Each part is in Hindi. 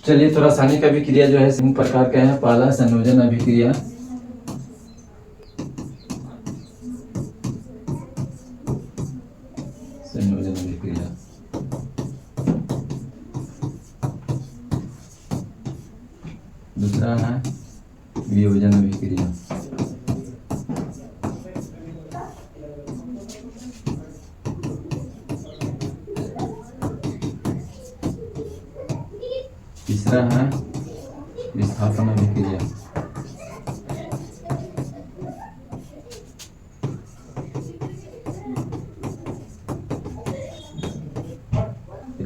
चलिए तो रासायनिक अभिक्रिया जो है तीन प्रकार के हैं। पहला संयोजन अभिक्रिया, संयोजन अभिक्रिया। दूसरा है वियोजन अभिक्रिया। तीसरा है विस्थापन अभिक्रिया।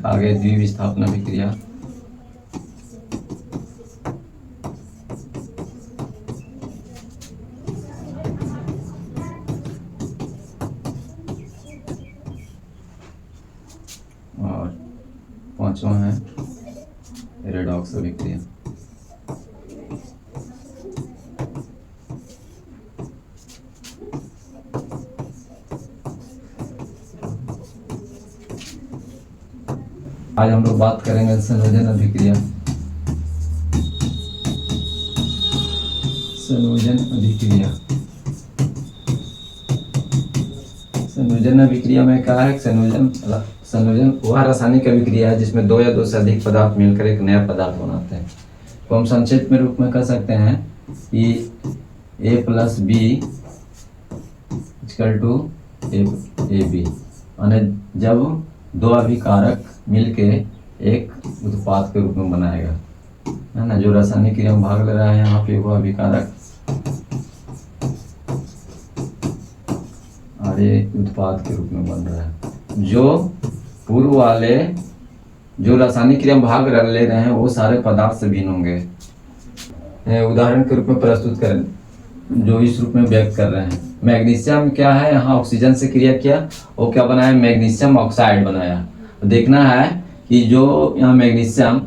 आगे द्विविस्थापन अभिक्रिया। और पांचवा है रेडॉक्स अभिक्रिया। आज हम लोग बात करेंगे संयोजन अभिक्रिया। संयोजन अभिक्रिया, संयोजन अभिक्रिया में क्या है? संयोजन वह रासायनिक अभिक्रिया है जिसमें दो या दो से अधिक पदार्थ मिलकर एक नया पदार्थ बनाते हैं। तो हम संक्षिप्त में रूप में कह सकते हैं कि A + B = AB, यानी जब दो अभिकारक मिलके एक उत्पाद के रूप में बनाएगा, है ना। जो रासायनिक क्रिया में भाग ले रहा है यहाँ पे वो अभिकारक और ये उत्पाद के रूप में बन रहा है। जो पूर्व वाले जो रासायनिक क्रिया में भाग ले रहे हैं वो सारे पदार्थ से भिन्न होंगे। उदाहरण के रूप में प्रस्तुत करें, जो इस रूप में व्यक्त कर रहे हैं। मैग्नीशियम क्या है, यहाँ ऑक्सीजन से क्रिया किया, वो क्या बनाया? मैग्नीशियम ऑक्साइड बनाया। देखना है कि जो यहाँ मैग्नीशियम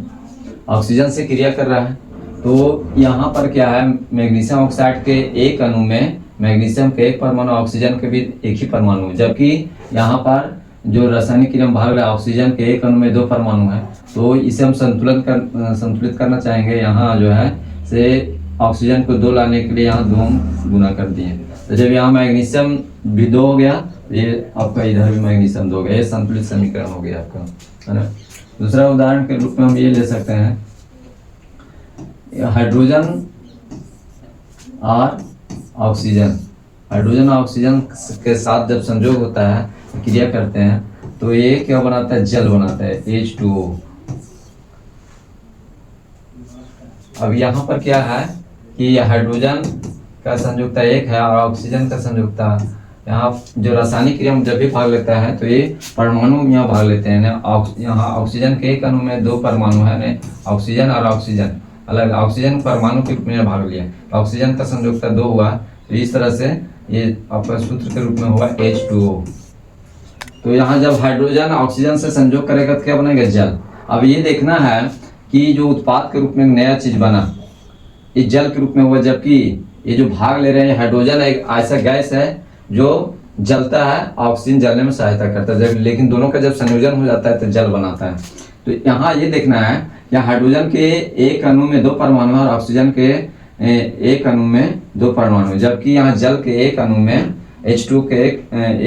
ऑक्सीजन से क्रिया कर रहा है, तो यहाँ पर क्या है? मैग्नीशियम ऑक्साइड के एक अणु में मैग्नीशियम के एक परमाणु, ऑक्सीजन के भी एक ही परमाणु, जबकि यहाँ पर जो रासायनिक क्रिया में भाग रहा है ऑक्सीजन के एक अणु में दो परमाणु है। तो इसे हम संतुलित करना चाहेंगे। यहाँ जो है से ऑक्सीजन को दो लाने के लिए यहाँ दो गुना कर दिए। तो जब यहाँ मैग्नीशियम भी दो हो गया, ये आपका इधर भी मैग्नीशियम दो हो गया। ये संतुलित समीकरण हो गया आपका, है ना। दूसरा उदाहरण के रूप में हम ये ले सकते हैं, हाइड्रोजन और ऑक्सीजन। हाइड्रोजन और ऑक्सीजन के साथ जब संयोग होता है, क्रिया करते हैं, तो ये क्या बनाता है? जल बनाता है, H2O। अब यहाँ पर क्या है कि हाइड्रोजन का संयुक्ता एक है और ऑक्सीजन का संयुक्ता, यहाँ जो रासायनिक क्रिया में जब भी भाग लेता है तो ये परमाणु यहाँ भाग लेते हैं। यहाँ ऑक्सीजन के एक अणु में दो परमाणु है, ऑक्सीजन और ऑक्सीजन अलग, ऑक्सीजन परमाणु के रूप में भाग लिया, ऑक्सीजन का संयुक्ता दो हुआ। तो इस तरह से ये आपका सूत्र के रूप में हुआ H2O। तो यहाँ जब हाइड्रोजन ऑक्सीजन से संयोग करेगा तो क्या बनेगा? जल। अब ये देखना है कि जो उत्पाद के रूप में नया चीज बना, ये जल के रूप में हुआ, जबकि ये जो भाग ले रहे हैं हाइड्रोजन एक ऐसा गैस है जो जलता है, ऑक्सीजन जलने में सहायता करता है, जब लेकिन दोनों का जब संयोजन हो जाता है तो जल बनाता है। तो यहाँ ये देखना है कि हाइड्रोजन के एक अणु में दो परमाणु और ऑक्सीजन के एक अणु में दो परमाणु, जबकि यहाँ जल के एक अणु में H2 के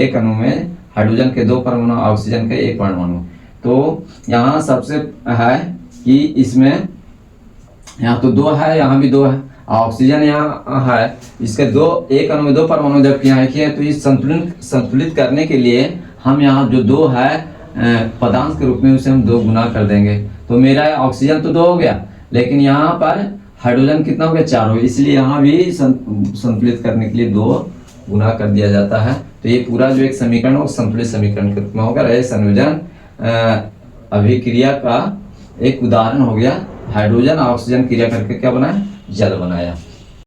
एक अणु में हाइड्रोजन के दो परमाणु, ऑक्सीजन के एक परमाणु। तो यहाँ सबसे है कि इसमें यहाँ तो दो है, यहाँ भी दो है, ऑक्सीजन यहाँ है, इसके दो एक अणु में दो परमाणु जबकि यहाँ एक ही है। तो इस संतुलित करने के लिए हम यहाँ जो दो है पदांश के रूप में उसे हम दो गुना कर देंगे। तो मेरा ऑक्सीजन तो दो हो गया, लेकिन यहाँ पर हाइड्रोजन कितना हो गया? चार हो गया, इसलिए यहाँ भी संतुलित करने के लिए दो गुना कर दिया जाता है। तो ये पूरा जो एक समीकरण हो संतुलित समीकरण के रूप में होगा। यह संयोजन अभिक्रिया का एक उदाहरण हो गया। हाइड्रोजन ऑक्सीजन क्रिया करके क्या बनाया? जल बनाया।